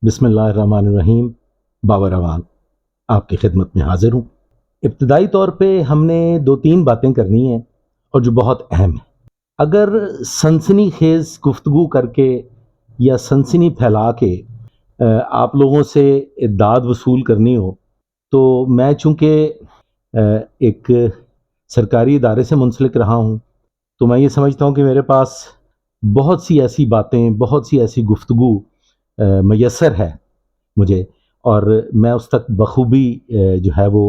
بسم اللہ الرحمن الرحیم۔ بابر امان آپ کی خدمت میں حاضر ہوں۔ ابتدائی طور پہ ہم نے دو تین باتیں کرنی ہیں اور جو بہت اہم ہیں۔ اگر سنسنی خیز گفتگو کر کے یا سنسنی پھیلا کے آپ لوگوں سے داد وصول کرنی ہو تو میں چونکہ ایک سرکاری ادارے سے منسلک رہا ہوں تو میں یہ سمجھتا ہوں کہ میرے پاس بہت سی ایسی باتیں، بہت سی ایسی گفتگو میسر ہے مجھے، اور میں اس تک بخوبی جو ہے وہ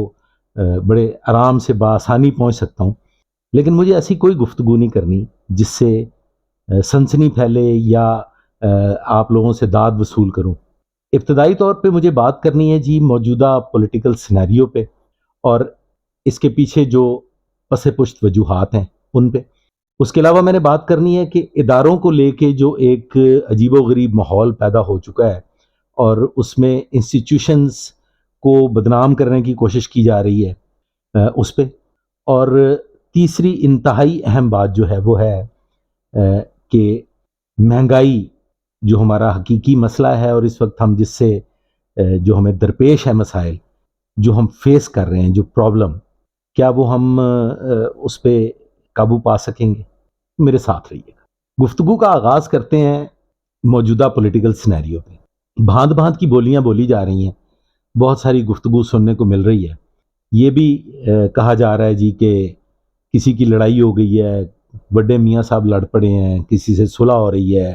بڑے آرام سے بآسانی پہنچ سکتا ہوں۔ لیکن مجھے ایسی کوئی گفتگو نہیں کرنی جس سے سنسنی پھیلے یا آپ لوگوں سے داد وصول کروں۔ ابتدائی طور پہ مجھے بات کرنی ہے جی موجودہ پولیٹیکل سینیریو پہ اور اس کے پیچھے جو پس پشت وجوہات ہیں ان پہ۔ اس کے علاوہ میں نے بات کرنی ہے کہ اداروں کو لے کے جو ایک عجیب و غریب ماحول پیدا ہو چکا ہے اور اس میں انسٹیٹیوشنز کو بدنام کرنے کی کوشش کی جا رہی ہے اس پہ۔ اور تیسری انتہائی اہم بات جو ہے وہ ہے کہ مہنگائی جو ہمارا حقیقی مسئلہ ہے اور اس وقت ہم جس سے جو ہمیں درپیش ہے مسائل جو ہم فیس کر رہے ہیں، جو پرابلم، کیا وہ ہم اس پہ قابو پا سکیں گے؟ میرے ساتھ رہیے گا۔ گفتگو کا آغاز کرتے ہیں موجودہ پولیٹیکل سینیریو پہ۔ بھانت بھانت کی بولیاں بولی جا رہی ہیں، بہت ساری گفتگو سننے کو مل رہی ہے۔ یہ بھی کہا جا رہا ہے جی کہ کسی کی لڑائی ہو گئی ہے، بڑے میاں صاحب لڑ پڑے ہیں، کسی سے صلح ہو رہی ہے،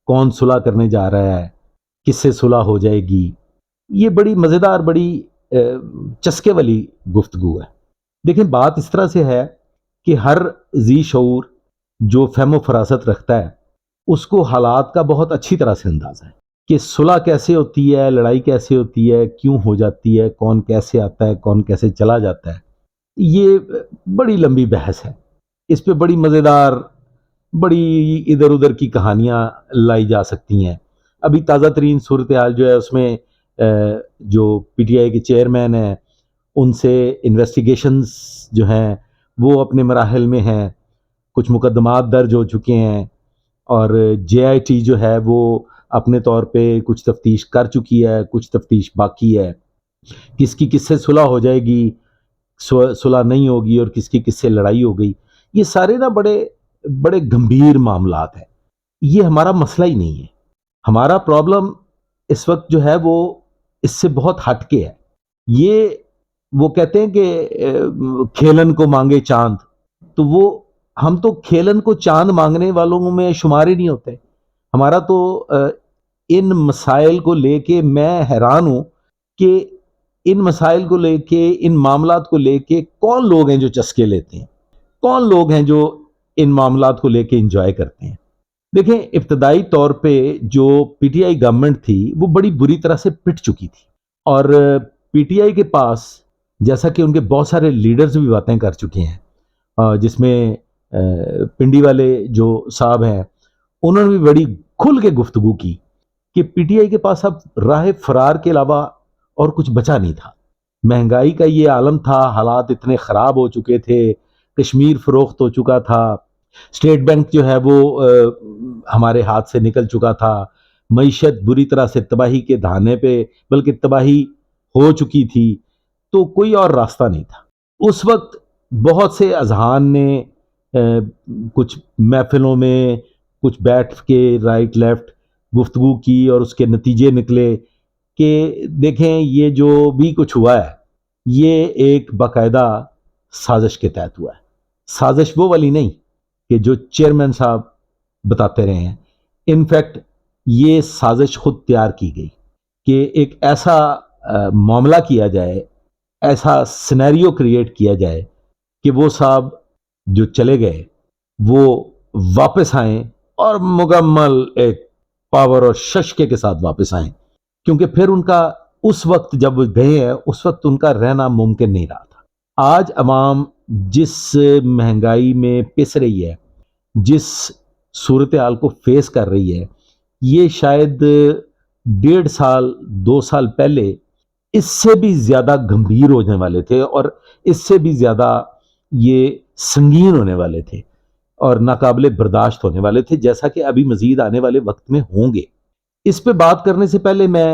کون صلح کرنے جا رہا ہے، کس سے صلح ہو جائے گی۔ یہ بڑی مزیدار، بڑی چسکے والی گفتگو ہے۔ دیکھیں بات اس طرح سے ہے کہ ہر ذی شعور جو فہم و فراست رکھتا ہے اس کو حالات کا بہت اچھی طرح سے اندازہ ہے کہ صلح کیسے ہوتی ہے، لڑائی کیسے ہوتی ہے، کیوں ہو جاتی ہے، کون کیسے آتا ہے، کون کیسے چلا جاتا ہے۔ یہ بڑی لمبی بحث ہے، اس پہ بڑی مزیدار، بڑی ادھر ادھر کی کہانیاں لائی جا سکتی ہیں۔ ابھی تازہ ترین صورتحال جو ہے اس میں جو پی ٹی آئی کے چیئرمین ہیں ان سے انویسٹیگیشنز جو ہیں وہ اپنے مراحل میں ہیں، کچھ مقدمات درج ہو چکے ہیں اور جے آئی ٹی جو ہے وہ اپنے طور پہ کچھ تفتیش کر چکی ہے، کچھ تفتیش باقی ہے۔ کس کی کس سے صلح ہو جائے گی، صلح نہیں ہوگی، اور کس کی کس سے لڑائی ہو گئی، یہ سارے نا بڑے بڑے گمبھیر معاملات ہیں۔ یہ ہمارا مسئلہ ہی نہیں ہے۔ ہمارا پرابلم اس وقت جو ہے وہ اس سے بہت ہٹ کے ہے۔ یہ وہ کہتے ہیں کہ کھیلن کو مانگے چاند، تو وہ ہم تو کھیلن کو چاند مانگنے والوں میں شمار ہی نہیں ہوتے۔ ہمارا تو ان مسائل کو لے کے میں حیران ہوں کہ ان مسائل کو لے کے، ان معاملات کو لے کے کون لوگ ہیں جو چسکے لیتے ہیں، کون لوگ ہیں جو ان معاملات کو لے کے انجوائے کرتے ہیں۔ دیکھیں ابتدائی طور پہ جو پی ٹی آئی گورنمنٹ تھی وہ بڑی بری طرح سے پٹ چکی تھی، اور پی ٹی آئی کے پاس جیسا کہ ان کے بہت سارے لیڈرز بھی باتیں کر چکے ہیں، جس میں پنڈی والے جو صاحب ہیں انہوں نے بھی بڑی کھل کے گفتگو کی کہ پی ٹی آئی کے پاس اب راہ فرار کے علاوہ اور کچھ بچا نہیں تھا۔ مہنگائی کا یہ عالم تھا، حالات اتنے خراب ہو چکے تھے، کشمیر فروخت ہو چکا تھا، اسٹیٹ بینک جو ہے وہ ہمارے ہاتھ سے نکل چکا تھا، معیشت بری طرح سے تباہی کے دہانے پہ بلکہ تباہی ہو چکی تھی، تو کوئی اور راستہ نہیں تھا۔ اس وقت بہت سے اذہان نے کچھ محفلوں میں کچھ بیٹھ کے رائٹ لیفٹ گفتگو کی اور اس کے نتیجے نکلے کہ دیکھیں یہ جو بھی کچھ ہوا ہے یہ ایک باقاعدہ سازش کے تحت ہوا ہے۔ سازش وہ والی نہیں کہ جو چیئرمین صاحب بتاتے رہے ہیں، انفیکٹ یہ سازش خود تیار کی گئی کہ ایک ایسا معاملہ کیا جائے، ایسا سینیریو کریٹ کیا جائے کہ وہ صاحب جو چلے گئے وہ واپس آئیں اور مکمل ایک پاور اور ششکے کے ساتھ واپس آئیں، کیونکہ پھر ان کا اس وقت جب گئے ہیں اس وقت ان کا رہنا ممکن نہیں رہا تھا۔ آج عوام جس مہنگائی میں پس رہی ہے، جس صورتحال کو فیس کر رہی ہے، یہ شاید 1.5 سال 2 سال پہلے اس سے بھی زیادہ گمبھیر ہونے والے تھے اور اس سے بھی زیادہ یہ سنگین ہونے والے تھے اور ناقابل برداشت ہونے والے تھے، جیسا کہ ابھی مزید آنے والے وقت میں ہوں گے۔ اس پہ بات کرنے سے پہلے میں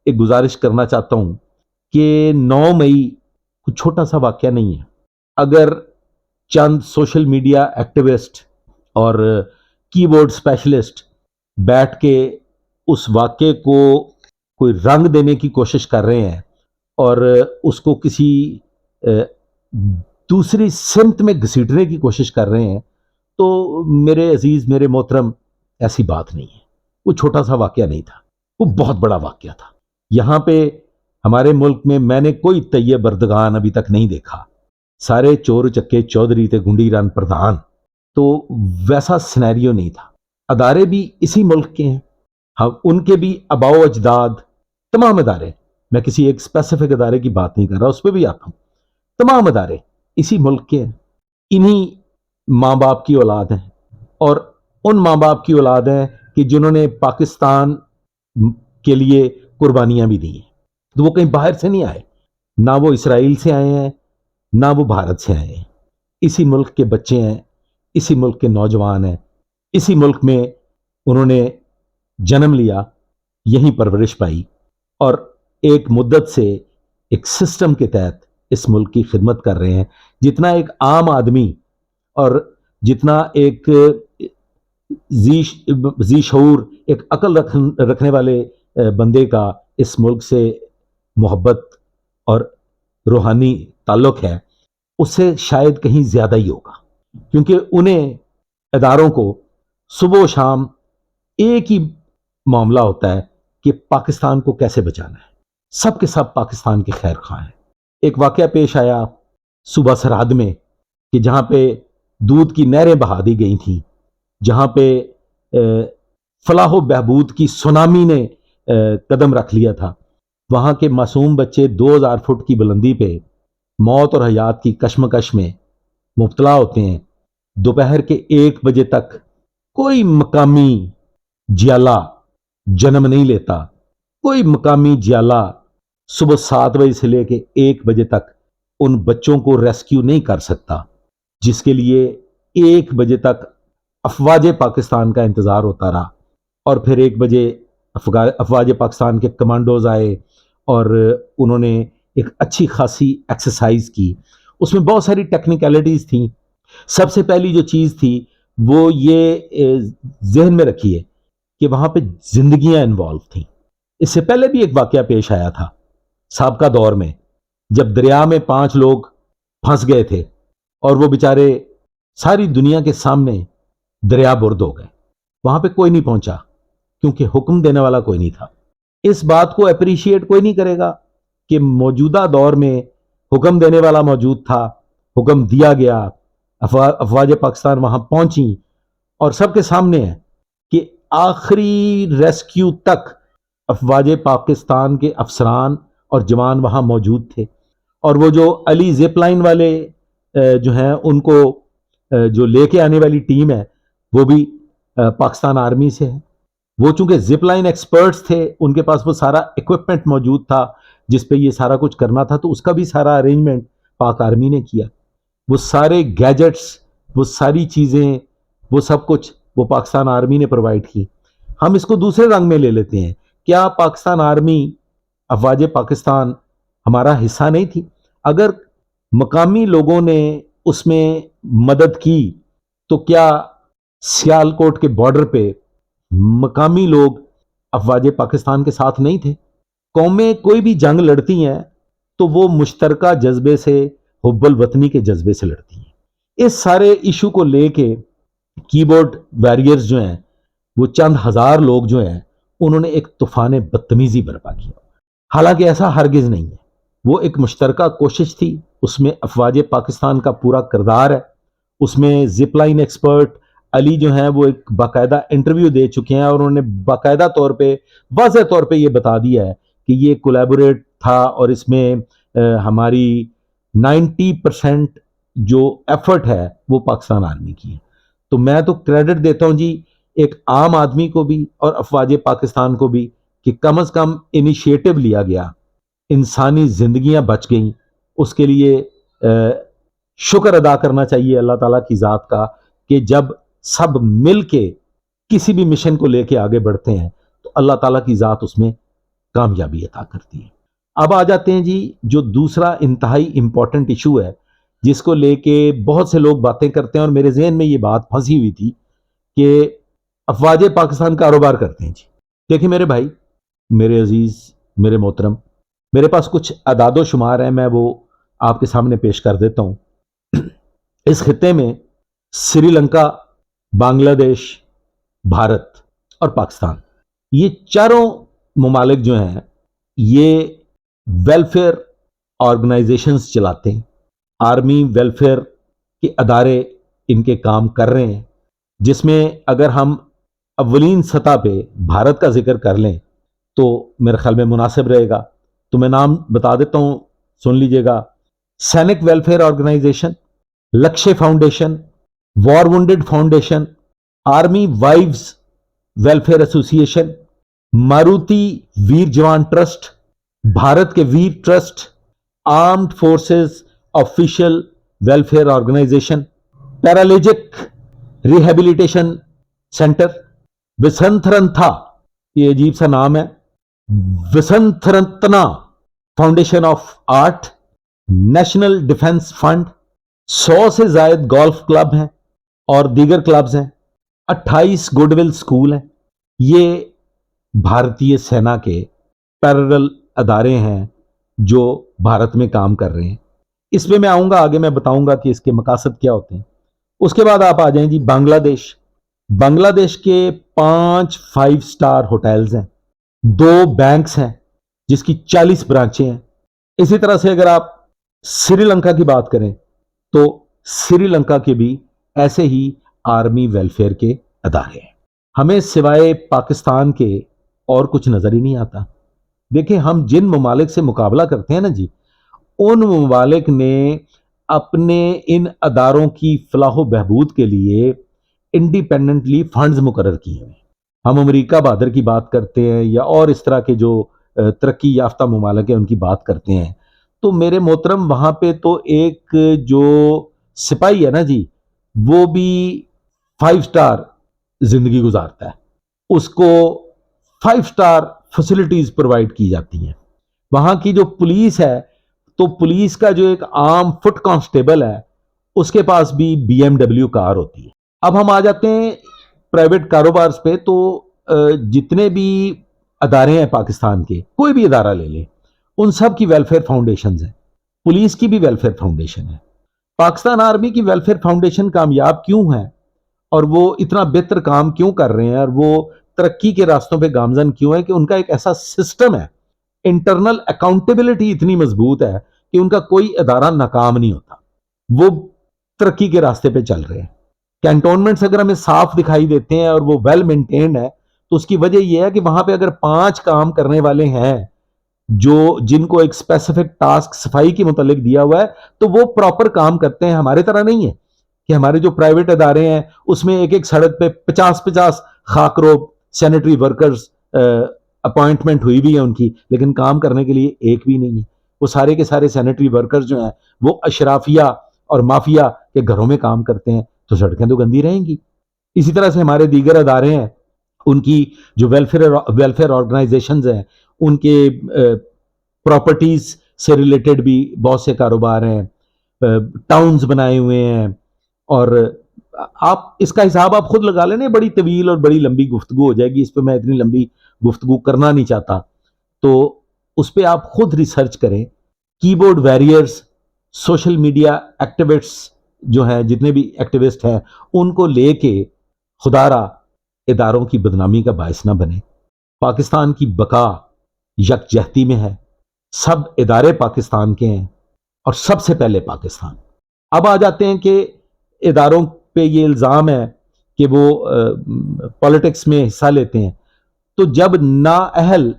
ایک گزارش کرنا چاہتا ہوں کہ 9 مئی کچھ چھوٹا سا واقعہ نہیں ہے. اگر چند سوشل میڈیا ایکٹیوسٹ اور کی بورڈ اسپیشلسٹ بیٹھ کے اس واقعے کو کوئی رنگ دینے کی کوشش کر رہے ہیں اور اس کو کسی دوسری سمت میں گھسیٹنے کی کوشش کر رہے ہیں تو میرے عزیز، میرے محترم، ایسی بات نہیں ہے. وہ چھوٹا سا واقعہ نہیں تھا، وہ بہت بڑا واقعہ تھا. یہاں پہ ہمارے ملک میں نے کوئی طیب بردگان ابھی تک نہیں دیکھا. سارے چور چکے چودھری تھے، گنڈی ران پردھان. تو ویسا سینیریو نہیں تھا. ادارے بھی اسی ملک کے ہیں، ہم ان کے بھی آباء و اجداد، تمام ادارے، میں کسی ایک اسپیسیفک ادارے کی بات نہیں کر رہا، اس پہ بھی آتا ہوں، تمام ادارے اسی ملک کے ہیں. انہی ماں باپ کی اولاد ہیں، اور ان ماں باپ کی اولاد ہیں کہ جنہوں نے پاکستان کے لیے قربانیاں بھی دی ہیں. تو وہ کہیں باہر سے نہیں آئے، نہ وہ اسرائیل سے آئے ہیں، نہ وہ بھارت سے آئے ہیں. اسی ملک کے بچے ہیں، اسی ملک کے نوجوان ہیں، اسی ملک میں انہوں نے جنم لیا، یہیں پرورش پائی، اور ایک مدت سے ایک سسٹم کے تحت اس ملک کی خدمت کر رہے ہیں. جتنا ایک عام آدمی اور جتنا ایک ذی شعور، ایک عقل رکھنے والے بندے کا اس ملک سے محبت اور روحانی تعلق ہے، اس سے شاید کہیں زیادہ ہی ہوگا. کیونکہ انہیں اداروں کو صبح و شام ایک ہی معاملہ ہوتا ہے کہ پاکستان کو کیسے بچانا ہے. سب کے سب پاکستان کے خیر خواہ ہیں. ایک واقعہ پیش آیا صوبہ سرحد میں کہ جہاں پہ دودھ کی نہریں بہا دی گئی تھیں، جہاں پہ فلاح و بہبود کی سونامی نے قدم رکھ لیا تھا. وہاں کے معصوم بچے 2000 فٹ کی بلندی پہ موت اور حیات کی کشمکش میں مبتلا ہوتے ہیں. دوپہر کے 1 بجے تک کوئی مقامی جیالہ جنم نہیں لیتا، کوئی مقامی جیالہ صبح 7 بجے سے لے کے 1 بجے تک ان بچوں کو ریسکیو نہیں کر سکتا، جس کے لیے 1 بجے تک افواج پاکستان کا انتظار ہوتا رہا. اور پھر 1 بجے افواج پاکستان کے کمانڈوز آئے اور انہوں نے ایک اچھی خاصی ایکسرسائز کی. اس میں بہت ساری ٹیکنیکلٹیز تھیں. سب سے پہلی جو چیز تھی وہ یہ ذہن میں رکھیے کہ وہاں پہ زندگیاں انوالو تھیں. اس سے پہلے بھی ایک واقعہ پیش آیا تھا سابقہ دور میں، جب دریا میں 5 لوگ پھنس گئے تھے اور وہ بیچارے ساری دنیا کے سامنے دریا برد ہو گئے. وہاں پہ کوئی نہیں پہنچا کیونکہ حکم دینے والا کوئی نہیں تھا. اس بات کو اپریشیٹ کوئی نہیں کرے گا کہ موجودہ دور میں حکم دینے والا موجود تھا، حکم دیا گیا، افواج پاکستان وہاں پہنچیں اور سب کے سامنے ہے کہ آخری ریسکیو تک افواج پاکستان کے افسران اور جوان وہاں موجود تھے. اور وہ جو علی زپ لائن والے جو ہیں، ان کو جو لے کے آنے والی ٹیم ہے وہ بھی پاکستان آرمی سے ہے. وہ چونکہ زپ لائن ایکسپرٹس تھے، ان کے پاس وہ سارا ایکوپمنٹ موجود تھا جس پہ یہ سارا کچھ کرنا تھا، تو اس کا بھی سارا ارینجمنٹ پاک آرمی نے کیا. وہ سارے گیجٹس، وہ ساری چیزیں، وہ سب کچھ وہ پاکستان آرمی نے پرووائڈ کی. ہم اس کو دوسرے رنگ میں لے لیتے ہیں، کیا پاکستان آرمی، افواج پاکستان ہمارا حصہ نہیں تھی؟ اگر مقامی لوگوں نے اس میں مدد کی تو کیا سیالکوٹ کے بارڈر پہ مقامی لوگ افواج پاکستان کے ساتھ نہیں تھے؟ قومیں کوئی بھی جنگ لڑتی ہیں تو وہ مشترکہ جذبے سے، حب الوطنی کے جذبے سے لڑتی ہیں. اس سارے ایشو کو لے کے کی بورڈ ویریئرز جو ہیں، وہ چند ہزار لوگ جو ہیں، انہوں نے ایک طوفان بدتمیزی برپا کیا. حالانکہ ایسا ہرگز نہیں ہے. وہ ایک مشترکہ کوشش تھی، اس میں افواج پاکستان کا پورا کردار ہے. اس میں زپ لائن ایکسپرٹ علی جو ہیں وہ ایک باقاعدہ انٹرویو دے چکے ہیں اور انہوں نے باقاعدہ طور پہ، واضح طور پہ یہ بتا دیا ہے کہ یہ کولیبوریٹ تھا اور اس میں ہماری 90% جو ایفرٹ ہے وہ پاکستان آرمی کی ہے. تو میں تو کریڈٹ دیتا ہوں جی ایک عام آدمی کو بھی اور افواج پاکستان کو بھی کہ کم از کم انیشیٹو لیا گیا، انسانی زندگیاں بچ گئیں. اس کے لیے شکر ادا کرنا چاہیے اللہ تعالیٰ کی ذات کا کہ جب سب مل کے کسی بھی مشن کو لے کے آگے بڑھتے ہیں تو اللہ تعالیٰ کی ذات اس میں کامیابی عطا کرتی ہے۔ اب آ جاتے ہیں جی جو دوسرا انتہائی امپورٹنٹ ایشو ہے جس کو لے کے بہت سے لوگ باتیں کرتے ہیں، اور میرے ذہن میں یہ بات پھنسی ہوئی تھی کہ افواج پاکستان کاروبار کرتے ہیں جی۔ دیکھیں میرے بھائی، میرے عزیز، میرے محترم، میرے پاس کچھ اعداد و شمار ہیں، میں وہ آپ کے سامنے پیش کر دیتا ہوں۔ اس خطے میں سری لنکا، بنگلہ دیش، بھارت اور پاکستان، یہ چاروں ممالک جو ہیں یہ ویلفیئر آرگنائزیشنز چلاتے ہیں، آرمی ویلفیئر کے ادارے ان کے کام کر رہے ہیں، جس میں اگر ہم اولین سطح پہ بھارت کا ذکر کر لیں تو میرے خیال میں مناسب رہے گا۔ تو میں نام بتا دیتا ہوں، سن لیجئے گا۔ Sainik welfare organisation, Lakshya foundation, war wounded foundation, army wives welfare association, Maruti Veer Jawan trust, Bharat کے Veer trust, armed forces official welfare organisation, paraplegic rehabilitation centre, Vasantharatna, یہ عجیب سا نام ہے، Vasantharatna foundation of art, national defence fund, 100 سے زائد گولف کلب ہیں اور دیگر کلبز ہیں، 28 گڈ ول اسکول ہیں۔ یہ بھارتیہ سینا کے پیرلل ادارے ہیں جو بھارت میں کام کر رہے ہیں۔ اس پہ میں آؤں گا، آگے میں بتاؤں گا کہ اس کے مقاصد کیا ہوتے ہیں۔ اس کے بعد آپ آ جائیں جی بنگلہ دیش۔ بنگلہ دیش کے 5 5 سٹار ہوٹلز ہیں، 2 بینکس ہیں جس کی 40 برانچیں ہیں۔ اسی طرح سے اگر آپ سری لنکا کی بات کریں تو سری لنکا کے بھی ایسے ہی آرمی ویلفیئر کے ادارے ہیں۔ ہمیں سوائے پاکستان کے اور کچھ نظر ہی نہیں آتا۔ دیکھیں ہم جن ممالک سے مقابلہ کرتے ہیں نا جی، ان ممالک نے اپنے ان اداروں کی فلاح و بہبود کے لیے انڈیپینڈنٹلی فنڈز مقرر کیے ہیں۔ ہم امریکہ بہادر کی بات کرتے ہیں یا اور اس طرح کے جو ترقی یافتہ ممالک ہیں ان کی بات کرتے ہیں، تو میرے محترم وہاں پہ تو ایک جو سپاہی ہے نا جی، وہ بھی 5 سٹار زندگی گزارتا ہے، اس کو 5 سٹار فیسلٹیز پرووائڈ کی جاتی ہیں۔ وہاں کی جو پولیس ہے تو پولیس کا جو ایک عام فٹ کانسٹیبل ہے اس کے پاس بھی BMW کار ہوتی ہے۔ اب ہم آ جاتے ہیں پرائیویٹ کاروبار پہ، تو جتنے بھی ادارے ہیں پاکستان کے، کوئی بھی ادارہ لے لیں، ان سب کی ویلفیئر فاؤنڈیشنز ہیں۔ پولیس کی بھی ویلفیئر فاؤنڈیشن ہے۔ پاکستان آرمی کی ویلفیئر فاؤنڈیشن کامیاب کیوں ہے اور وہ اتنا بہتر کام کیوں کر رہے ہیں اور وہ ترقی کے راستوں پہ گامزن کیوں ہے؟ کہ ان کا ایک ایسا سسٹم ہے، انٹرنل اکاؤنٹیبلٹی اتنی مضبوط ہے کہ ان کا کوئی ادارہ ناکام نہیں ہوتا، وہ ترقی کے راستے پہ چل رہے ہیں۔ کینٹونمنٹس اگر ہمیں صاف دکھائی دیتے ہیں اور وہ ویل مینٹینڈ ہے تو اس کی وجہ یہ ہے کہ وہاں پہ اگر 5 کام کرنے والے ہیں جن کو ایک اسپیسیفک ٹاسک صفائی کے متعلق دیا ہوا ہے تو وہ پراپر کام کرتے ہیں۔ ہمارے طرح نہیں ہے کہ ہمارے جو پرائیویٹ ادارے ہیں اس میں ایک سڑک پہ 50 خاک روب سینیٹری ورکرز اپوائنٹمنٹ ہوئی بھی ہے ان کی، لیکن کام کرنے کے لیے ایک بھی نہیں ہے۔ وہ سارے کے سارے سینیٹری ورکرز جو ہیں وہ اشرافیہ اور مافیا کے گھروں میں کام کرتے ہیں، تو سڑکیں تو گندی رہیں گی۔ اسی طرح سے ہمارے دیگر ادارے ہیں، ان کی جو ویلفیئر آرگنائزیشنز ہیں، ان کے پراپرٹیز سے ریلیٹڈ بھی بہت سے کاروبار ہیں، ٹاؤنز بنائے ہوئے ہیں، اور آپ اس کا حساب آپ خود لگا لیں، بڑی طویل اور بڑی لمبی گفتگو ہو جائے گی، اس پہ میں اتنی لمبی گفتگو کرنا نہیں چاہتا، تو اس پہ آپ خود ریسرچ کریں۔ کی بورڈ ویریئرز، سوشل میڈیا ایکٹیوسٹ جو ہیں، جتنے بھی ایکٹیوسٹ ہیں، ان کو لے کے خدا را اداروں کی بدنامی کا باعث نہ بنے۔ پاکستان کی بقا یکجہتی میں ہے، سب ادارے پاکستان کے ہیں اور سب سے پہلے پاکستان۔ اب آ جاتے ہیں کہ اداروں پہ یہ الزام ہے کہ وہ پالیٹکس میں حصہ لیتے ہیں، تو جب نااہل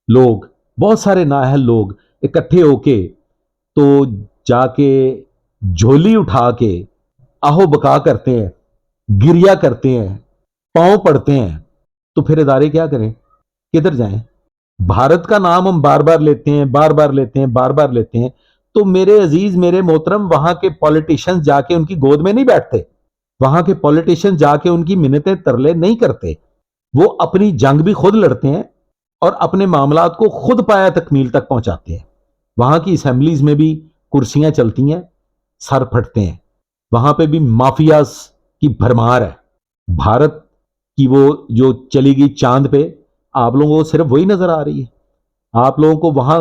لوگ، بہت سارے نااہل لوگ اکٹھے ہو کے تو جا کے جھولی اٹھا کے آہو بکا کرتے ہیں، گریا کرتے ہیں، پاؤں پڑتے ہیں، تو پھر ادارے کیا کریں؟ کدھر جائیں؟ بھارت کا نام ہم بار بار لیتے ہیں، بار بار لیتے ہیں، بار بار لیتے ہیں، تو میرے عزیز، میرے محترم، وہاں کے پولیٹیشنز جا کے ان کی گود میں نہیں بیٹھتے، وہاں کے پولیٹیشن جا کے ان کی منتیں ترلے نہیں کرتے۔ وہ اپنی جنگ بھی خود لڑتے ہیں اور اپنے معاملات کو خود پایا تکمیل تک پہنچاتے ہیں. وہاں کی اسمبلیز میں بھی کرسیاں چلتی ہیں، سر پھٹتے ہیں. وہاں پہ بھی مافیاز کی بھرمار ہے. بھارت کی وہ جو چلی گئی چاند پہ، آپ لوگوں کو صرف وہی نظر آ رہی ہے. آپ لوگوں کو وہاں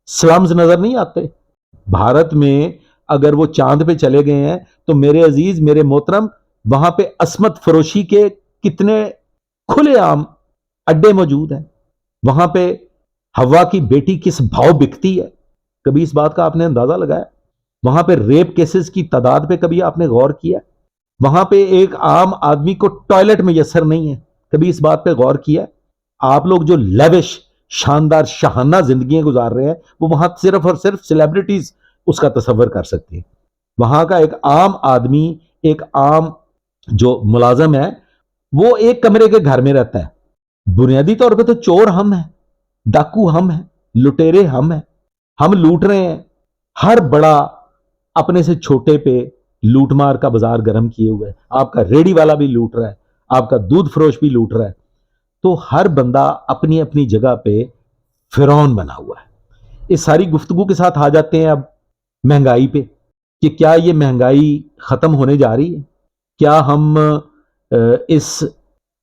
سلمز نظر نہیں آتے. بھارت میں اگر وہ چاند پہ چلے گئے ہیں تو میرے عزیز، میرے محترم، وہاں پہ عصمت فروشی کے کتنے کھلے عام اڈے موجود ہیں. وہاں پہ ہوا کی بیٹی کس بھاؤ بکتی ہے، کبھی اس بات کا آپ نے اندازہ لگایا؟ وہاں پہ ریپ کیسز کی تعداد پہ کبھی آپ نے غور کیا؟ وہاں پہ ایک عام آدمی کو ٹوائلٹ میسر نہیں ہے، کبھی اس بات پہ غور کیا؟ آپ لوگ جو لیوش شاندار شاہانہ زندگیاں گزار رہے ہیں، وہ وہاں صرف اور صرف سیلیبریٹیز اس کا تصور کر سکتے ہیں. وہاں کا ایک عام آدمی، ایک عام جو ملازم ہے، وہ ایک کمرے کے گھر میں رہتا ہے. بنیادی طور پہ تو چور ہم ہیں، ڈاکو ہم ہیں، لٹیرے ہم ہیں. ہم لوٹ رہے ہیں. ہر بڑا اپنے سے چھوٹے پہ لوٹ مار کا بازار گرم کیے ہوئے. آپ کا ریڑی والا بھی لوٹ رہا ہے، آپ کا دودھ فروش بھی لوٹ رہا ہے. تو ہر بندہ اپنی اپنی جگہ پہ فرعون بنا ہوا ہے. اس ساری گفتگو کے ساتھ آ جاتے ہیں اب مہنگائی پہ، کہ کیا یہ مہنگائی ختم ہونے جا رہی ہے؟ کیا ہم اس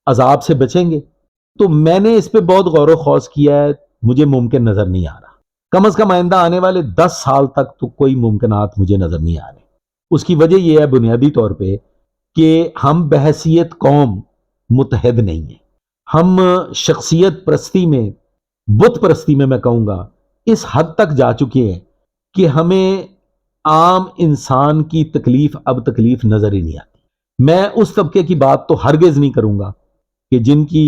عذاب سے بچیں گے؟ تو میں نے اس پہ بہت غور و خوض کیا ہے. مجھے ممکن نظر نہیں آ رہا. کم از کم آئندہ آنے والے 10 سال تک تو کوئی ممکنات مجھے نظر نہیں آ رہے. اس کی وجہ یہ ہے بنیادی طور پہ کہ ہم بحیثیت قوم متحد نہیں ہیں. ہم شخصیت پرستی میں، بت پرستی میں کہوں گا، اس حد تک جا چکے ہیں کہ ہمیں عام انسان کی تکلیف اب تکلیف نظر ہی نہیں آتی. میں اس طبقے کی بات تو ہرگز نہیں کروں گا کہ جن کی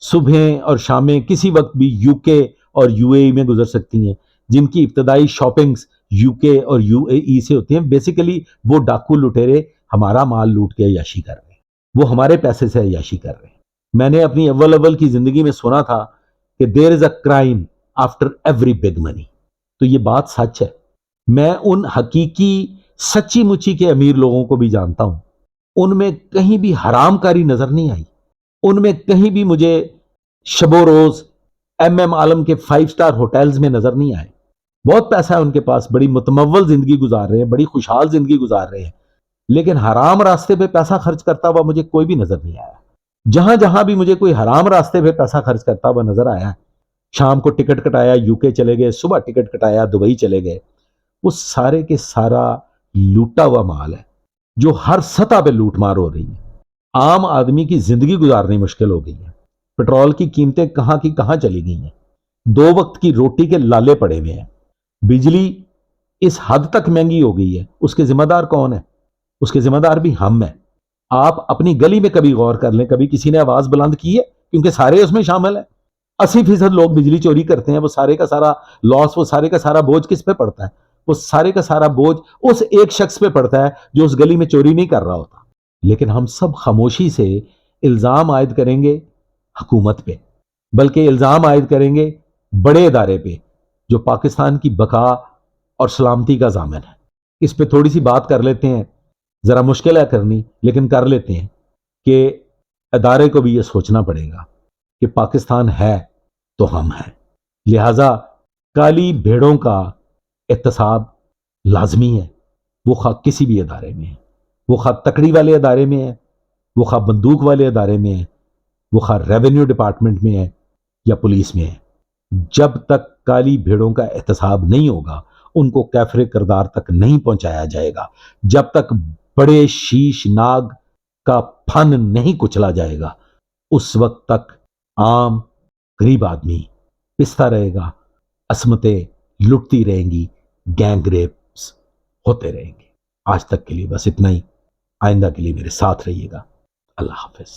صبحیں اور شامیں کسی وقت بھی یو کے اور یو اے ای میں گزر سکتی ہیں، جن کی ابتدائی شاپنگز یو کے اور یو اے ای سے ہوتی ہیں. بیسیکلی وہ ڈاکو لٹیرے ہمارا مال لوٹ کے عیاشی کر رہے ہیں، وہ ہمارے پیسے سے عیاشی کر رہے ہیں. میں نے اپنی اول کی زندگی میں سنا تھا کہ there is a crime after every big money. تو یہ بات سچ ہے. میں ان حقیقی سچی مچی کے امیر لوگوں کو بھی جانتا ہوں. ان میں کہیں بھی حرام کاری نظر نہیں آئی. ان میں کہیں بھی مجھے شب و روز ایم عالم کے 5 سٹار ہوٹلز میں نظر نہیں آئے. بہت پیسہ ہے ان کے پاس، بڑی متمول زندگی گزار رہے ہیں، بڑی خوشحال زندگی گزار رہے ہیں. لیکن حرام راستے پہ پیسہ خرچ کرتا ہوا مجھے کوئی بھی نظر نہیں آیا. جہاں جہاں بھی مجھے کوئی حرام راستے پہ پیسہ خرچ کرتا ہوا نظر آیا، شام کو ٹکٹ کٹایا یو کے چلے گئے، صبح ٹکٹ کٹایا دبئی چلے گئے، وہ سارے کے سارا لوٹا ہوا مال ہے جو ہر سطح پہ لوٹ مار ہو رہی ہے. عام آدمی کی زندگی گزارنی مشکل ہو گئی ہے. پیٹرول کی قیمتیں کہاں کی کہاں چلی گئی ہیں. 2 وقت کی روٹی کے لالے پڑے ہوئے ہیں. بجلی اس حد تک مہنگی ہو گئی ہے. اس کے ذمہ دار کون ہے؟ اس کے ذمہ دار بھی ہم ہیں. آپ اپنی گلی میں کبھی غور کر لیں، کبھی کسی نے آواز بلند کی ہے؟ کیونکہ سارے اس میں شامل ہیں. 80% لوگ بجلی چوری کرتے ہیں. وہ سارے کا سارا لاس، وہ سارے کا سارا بوجھ کس پہ پڑتا ہے؟ وہ سارے کا سارا بوجھ اس ایک شخص پہ پڑتا ہے جو اس گلی میں چوری نہیں کر رہا ہوتا. لیکن ہم سب خاموشی سے الزام عائد کریں گے حکومت پہ، بلکہ الزام عائد کریں گے بڑے ادارے پہ جو پاکستان کی بقا اور سلامتی کا ضامن ہے. اس پہ تھوڑی سی بات کر لیتے ہیں. ذرا مشکل ہے کرنی، لیکن کر لیتے ہیں کہ ادارے کو بھی یہ سوچنا پڑے گا کہ پاکستان ہے تو ہم ہیں. لہذا کالی بھیڑوں کا احتساب لازمی ہے. وہ خواہ کسی بھی ادارے میں ہے، وہ خواہ تکڑی والے ادارے میں ہے، وہ خواہ بندوق والے ادارے میں ہے، وہ خواہ ریونیو ڈپارٹمنٹ میں ہے یا پولیس میں ہے. جب تک کالی بھیڑوں کا احتساب نہیں ہوگا، ان کو کیفر کردار تک نہیں پہنچایا جائے گا، جب تک بڑے شیش ناگ کا پھن نہیں کچلا جائے گا، اس وقت تک عام غریب آدمی پستا رہے گا، عصمتیں لٹتی رہیں گی، گینگ ریپس ہوتے رہیں گے. آج تک کے لیے بس اتنا ہی. آئندہ کے لیے میرے ساتھ رہیے گا. اللہ حافظ.